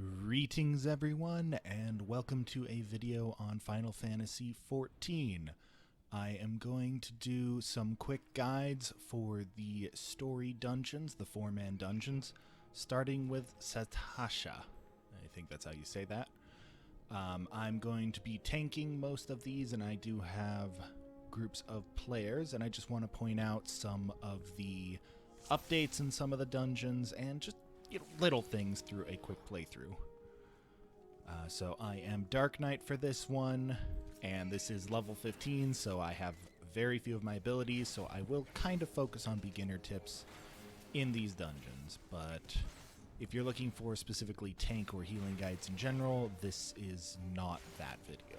Greetings everyone, and welcome to a video on Final Fantasy XIV. I am going to do some quick guides for the story dungeons, the 4-man dungeons, starting with Sastasha. I think that's how you say that. I'm going to be tanking most of these, and I do have groups of players, and I just want to point out some of the updates in some of the dungeons and just little things through a quick playthrough. So I am Dark Knight for this one, and this is level 15, so I have very few of my abilities, so I will kind of focus on beginner tips in these dungeons. But if you're looking for specifically tank or healing guides in general, this is not that video.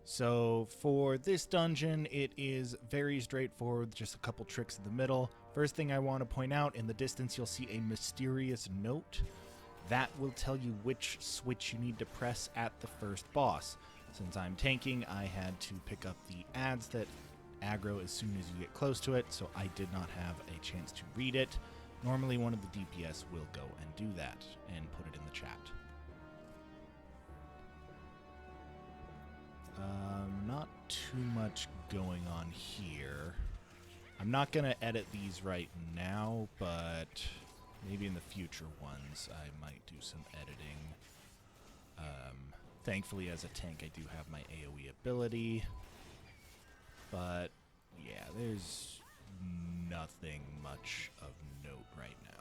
So for this dungeon, it is very straightforward, just a couple tricks in the middle. First thing I want to point out, in the distance you'll see a mysterious note. That will tell you which switch you need to press at the first boss. Since I'm tanking, I had to pick up the ads that aggro as soon as you get close to it, so I did not have a chance to read it. Normally one of the DPS will go and do that and put it in the chat. Not too much going on here. I'm not going to edit these right now, but maybe in the future ones I might do some editing. Thankfully, as a tank, I do have my AoE ability. But, yeah, there's nothing much of note right now.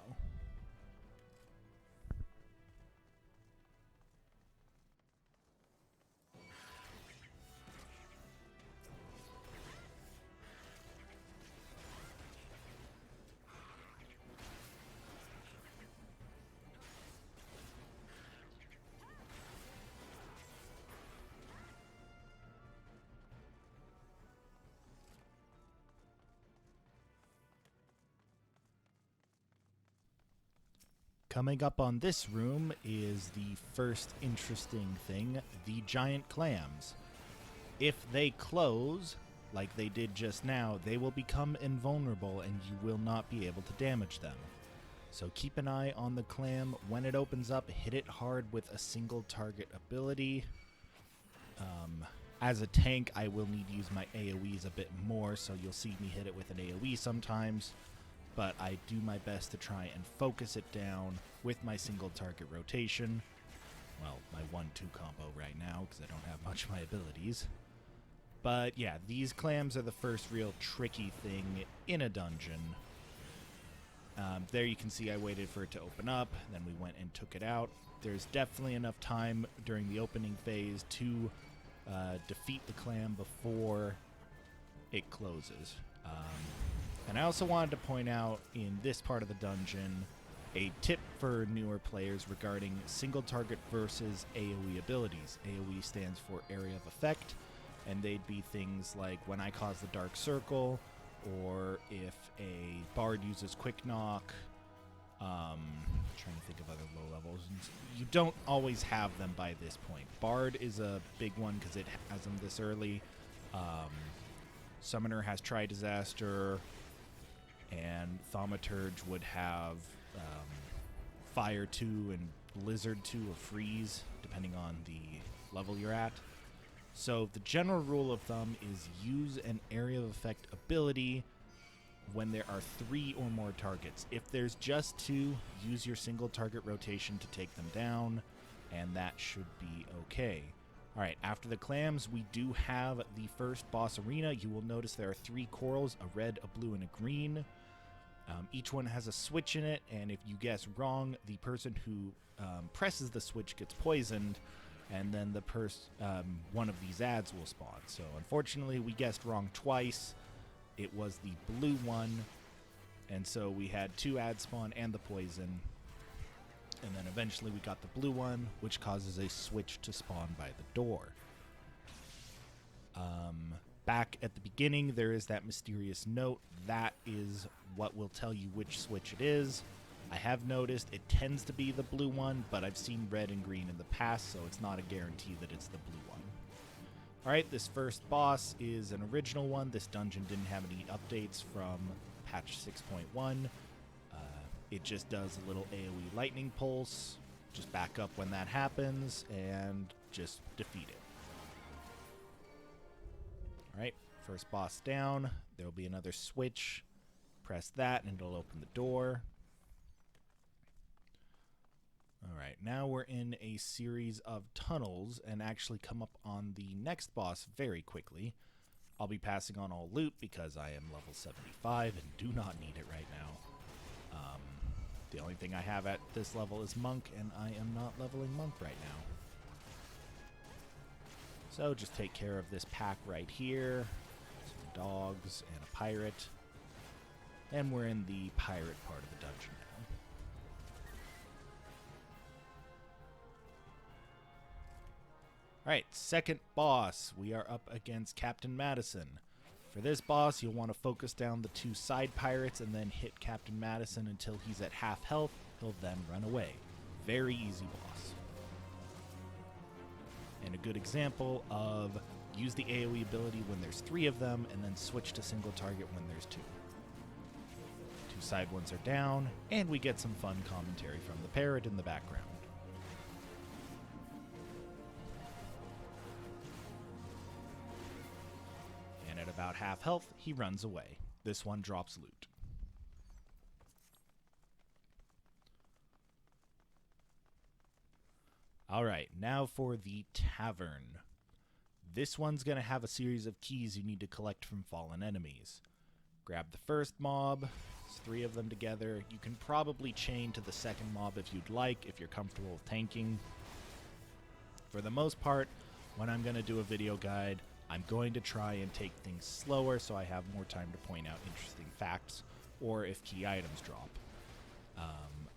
Coming up on this room is the first interesting thing, the giant clams. If they close, like they did just now, they will become invulnerable and you will not be able to damage them. So keep an eye on the clam. When it opens up, hit it hard with a single target ability. As a tank, I will need to use my AoEs a bit more, so you'll see me hit it with an AoE sometimes. But I do my best to try and focus it down with my single target rotation. Well, my 1-2 combo right now, because I don't have much of my abilities. But yeah, these clams are the first real tricky thing in a dungeon. There you can see I waited for it to open up, then we went and took it out. There's definitely enough time during the opening phase to defeat the clam before it closes. And I also wanted to point out in this part of the dungeon a tip for newer players regarding single target versus AoE abilities. AoE stands for area of effect, and they'd be things like when I cause the dark circle, or if a bard uses quick knock. Trying to think of other low levels. You don't always have them by this point. Bard is a big one because it has them this early. Summoner has Tri-Disaster, and Thaumaturge would have Fire 2 and Blizzard 2 or Freeze, depending on the level you're at. So the general rule of thumb is use an area of effect ability when there are 3 or more targets. If there's just 2, use your single target rotation to take them down, and that should be okay. Alright, after the clams, we do have the first boss arena. You will notice there are 3 corals, a red, a blue, and a green. Each one has a switch in it, and if you guess wrong, the person who presses the switch gets poisoned, and then the one of these ads will spawn. So unfortunately, we guessed wrong twice. It was the blue one, and so we had 2 ads spawn and the poison. And then eventually we got the blue one, which causes a switch to spawn by the door. Back at the beginning, there is that mysterious note. That is what will tell you which switch it is. I have noticed it tends to be the blue one, but I've seen red and green in the past, so it's not a guarantee that it's the blue one. Alright, this first boss is an original one. This dungeon didn't have any updates from patch 6.1. It just does a little AoE lightning pulse. Just back up when that happens and just defeat it. Alright, first boss down. There will be another switch. Press that and it'll open the door. Alright, now we're in a series of tunnels and actually come up on the next boss very quickly. I'll be passing on all loot because I am level 75 and do not need it right now. The only thing I have at this level is Monk, and I am not leveling Monk right now. So just take care of this pack right here. Some dogs and a pirate. And we're in the pirate part of the dungeon now. Alright, second boss. We are up against Captain Madison. For this boss, you'll want to focus down the two side pirates and then hit Captain Madison until he's at half health. He'll then run away. Very easy boss. And a good example of use the AoE ability when there's 3 of them and then switch to single target when there's 2. 2 side ones are down, and we get some fun commentary from the parrot in the background. At about half health, he runs away. This one drops loot. Alright, now for the Tavern. This one's going to have a series of keys you need to collect from fallen enemies. Grab the first mob. It's 3 of them together. You can probably chain to the second mob if you'd like, if you're comfortable with tanking. For the most part, when I'm going to do a video guide, I'm going to try and take things slower so I have more time to point out interesting facts or if key items drop.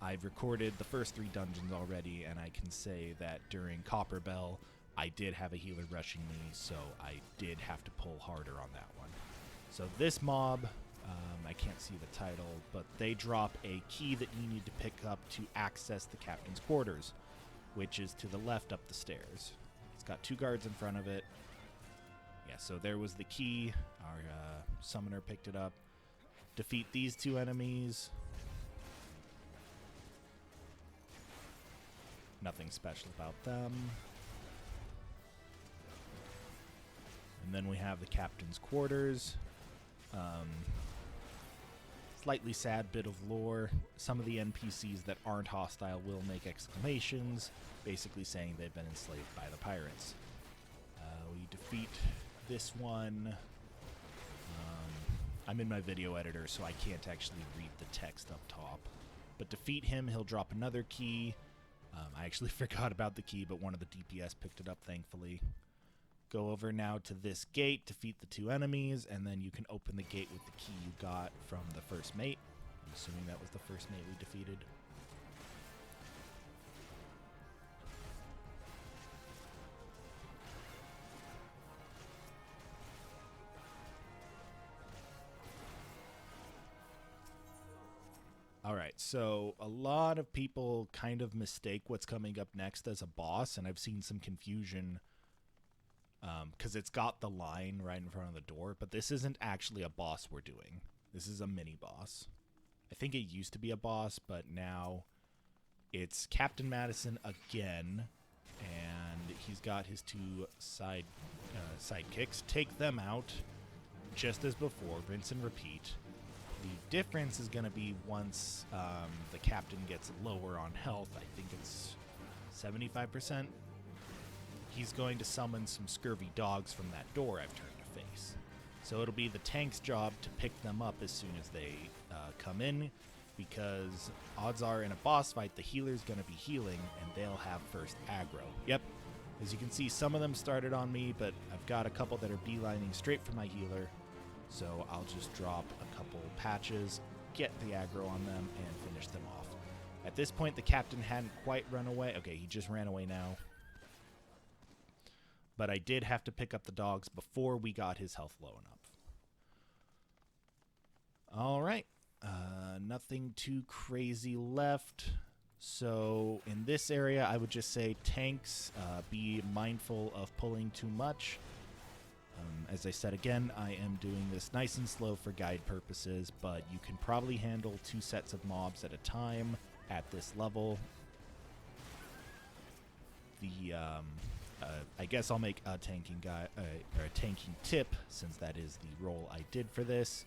I've recorded the first 3 dungeons already, and I can say that during Copper Bell, I did have a healer rushing me, so I did have to pull harder on that one. So this mob, I can't see the title, but they drop a key that you need to pick up to access the captain's quarters, which is to the left up the stairs. It's got 2 guards in front of it. Yeah, so there was the key. Our summoner picked it up. Defeat these 2 enemies. Nothing special about them. And then we have the captain's quarters. Slightly sad bit of lore. Some of the NPCs that aren't hostile will make exclamations, basically saying they've been enslaved by the pirates. We defeat this one. I'm in my video editor, so I can't actually read the text up top. But defeat him, he'll drop another key. I actually forgot about the key, but one of the DPS picked it up, thankfully. Go over now to this gate, defeat the 2 enemies, and then you can open the gate with the key you got from the first mate. I'm assuming that was the first mate we defeated. Alright, so a lot of people kind of mistake what's coming up next as a boss, and I've seen some confusion because it's got the line right in front of the door, but this isn't actually a boss we're doing. This is a mini-boss. I think it used to be a boss, but now it's Captain Madison again, and he's got his 2 sidekicks. Take them out, just as before, rinse and repeat. The difference is going to be once the captain gets lower on health. I think it's 75%. He's going to summon some scurvy dogs from that door I've turned to face. So it'll be the tank's job to pick them up as soon as they come in, because odds are in a boss fight, the healer's going to be healing, and they'll have first aggro. Yep, as you can see, some of them started on me, but I've got a couple that are beelining straight for my healer. So I'll just drop a couple patches, get the aggro on them, and finish them off. At this point, the captain hadn't quite run away. Okay, he just ran away now. But I did have to pick up the dogs before we got his health low enough. All right. Nothing too crazy left. So in this area, I would just say tanks, be mindful of pulling too much. As I said again, I am doing this nice and slow for guide purposes, but you can probably handle 2 sets of mobs at a time at this level. I guess I'll make a tanking or a tanking tip, since that is the role I did for this.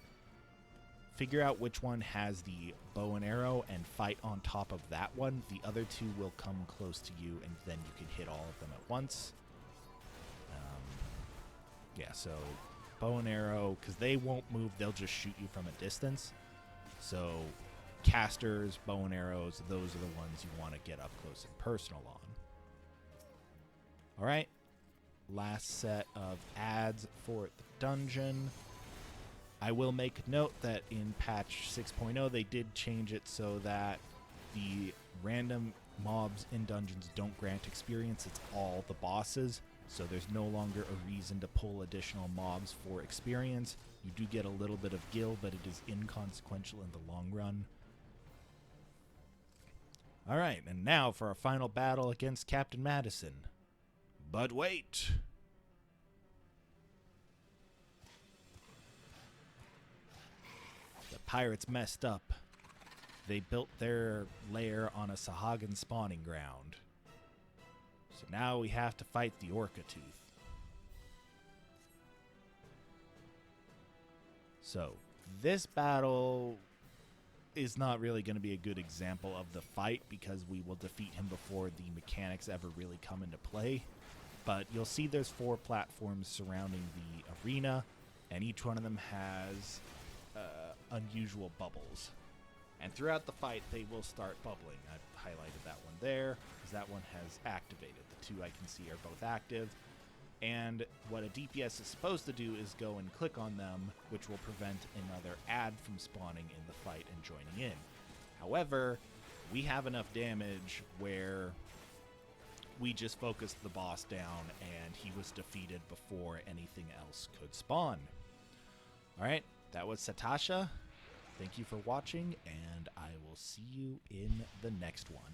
Figure out which one has the bow and arrow and fight on top of that one. The other 2 will come close to you, and then you can hit all of them at once. Yeah, so bow and arrow, because they won't move, they'll just shoot you from a distance. So casters, bow and arrows, those are the ones you want to get up close and personal on. Alright, last set of ads for the dungeon. I will make note that in patch 6.0 they did change it so that the random mobs in dungeons don't grant experience, it's all the bosses. So there's no longer a reason to pull additional mobs for experience. You do get a little bit of gil, but it is inconsequential in the long run. Alright, and now for our final battle against Captain Madison. But wait! The pirates messed up. They built their lair on a Sahagan spawning ground. So now we have to fight the Orca Tooth. So this battle is not really going to be a good example of the fight because we will defeat him before the mechanics ever really come into play. But you'll see there's 4 platforms surrounding the arena, and each one of them has unusual bubbles. And throughout the fight, they will start bubbling. I've highlighted that one there, because that one has activated. The 2 I can see are both active. And what a DPS is supposed to do is go and click on them, which will prevent another ad from spawning in the fight and joining in. However, we have enough damage where we just focused the boss down, and he was defeated before anything else could spawn. Alright, that was Sastasha. Thank you for watching, and I will see you in the next one.